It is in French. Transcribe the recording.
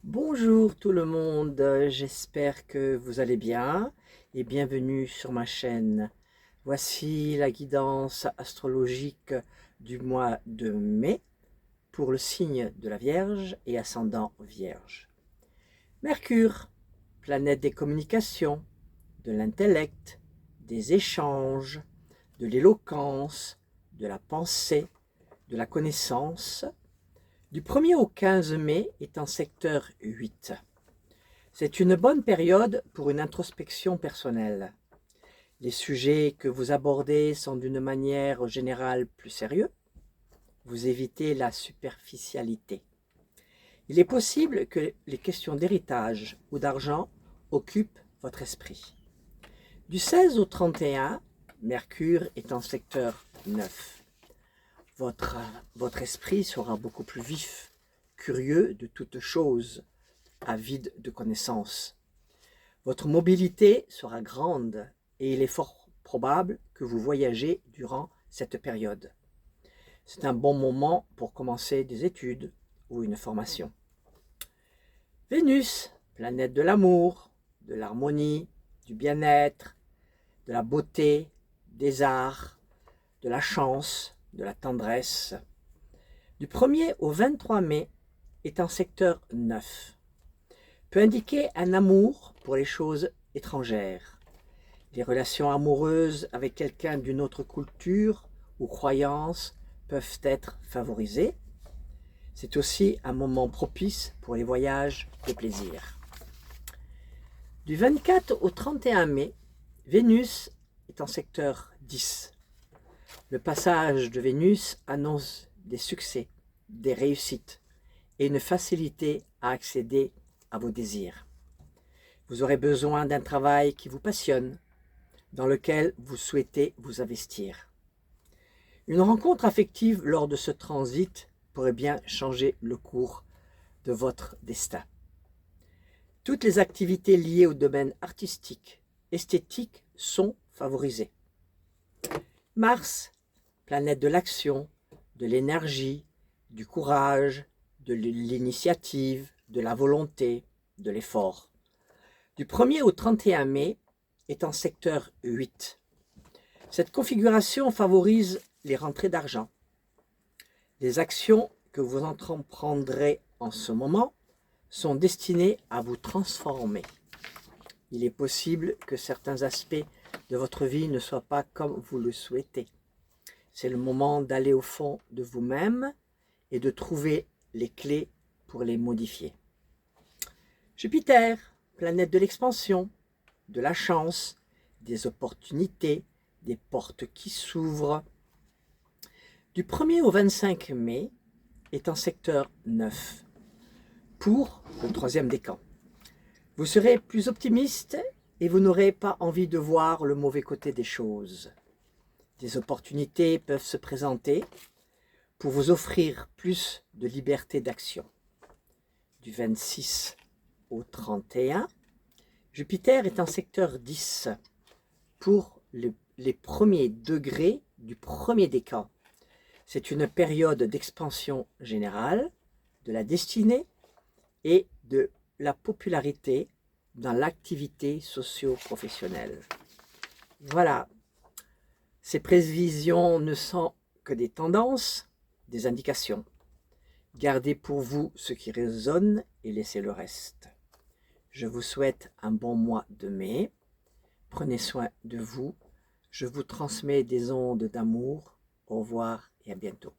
Bonjour tout le monde, j'espère que vous allez bien et bienvenue sur ma chaîne. Voici la guidance astrologique du mois de mai pour le signe de la Vierge et ascendant Vierge. Mercure, planète des communications, de l'intellect, des échanges, de l'éloquence, de la pensée, de la connaissance. Du 1er au 15 mai est en secteur 8. C'est une bonne période pour une introspection personnelle. Les sujets que vous abordez sont d'une manière générale plus sérieux. Vous évitez la superficialité. Il est possible que les questions d'héritage ou d'argent occupent votre esprit. Du 16 au 31, Mercure est en secteur 9. Votre esprit sera beaucoup plus vif, curieux de toutes choses, avide de connaissances. Votre mobilité sera grande et il est fort probable que vous voyagez durant cette période. C'est un bon moment pour commencer des études ou une formation. Vénus, planète de l'amour, de l'harmonie, du bien-être, de la beauté, des arts, de la chance, de la tendresse. Du 1er au 23 mai est en secteur 9. Peut indiquer un amour pour les choses étrangères. Les relations amoureuses avec quelqu'un d'une autre culture ou croyance peuvent être favorisées. C'est aussi un moment propice pour les voyages de plaisir. Du 24 au 31 mai, Vénus est en secteur 10. Le passage de Vénus annonce des succès, des réussites et une facilité à accéder à vos désirs. Vous aurez besoin d'un travail qui vous passionne, dans lequel vous souhaitez vous investir. Une rencontre affective lors de ce transit pourrait bien changer le cours de votre destin. Toutes les activités liées au domaine artistique, esthétique sont favorisées. Mars, planète de l'action, de l'énergie, du courage, de l'initiative, de la volonté, de l'effort. Du 1er au 31 mai est en secteur 8. Cette configuration favorise les rentrées d'argent. Les actions que vous entreprendrez en ce moment sont destinées à vous transformer. Il est possible que certains aspects de votre vie ne soient pas comme vous le souhaitez. C'est le moment d'aller au fond de vous-même et de trouver les clés pour les modifier. Jupiter, planète de l'expansion, de la chance, des opportunités, des portes qui s'ouvrent. Du 1er au 25 mai est en secteur 9 pour le 3e décan. Vous serez plus optimiste et vous n'aurez pas envie de voir le mauvais côté des choses. Des opportunités peuvent se présenter pour vous offrir plus de liberté d'action. Du 26 au 31, Jupiter est en secteur 10 pour les premiers degrés du 1er décan. C'est une période d'expansion générale, de la destinée et de la popularité dans l'activité socio-professionnelle. Voilà, ces prévisions ne sont que des tendances, des indications. Gardez pour vous ce qui résonne et laissez le reste. Je vous souhaite un bon mois de mai. Prenez soin de vous. Je vous transmets des ondes d'amour. Au revoir et à bientôt.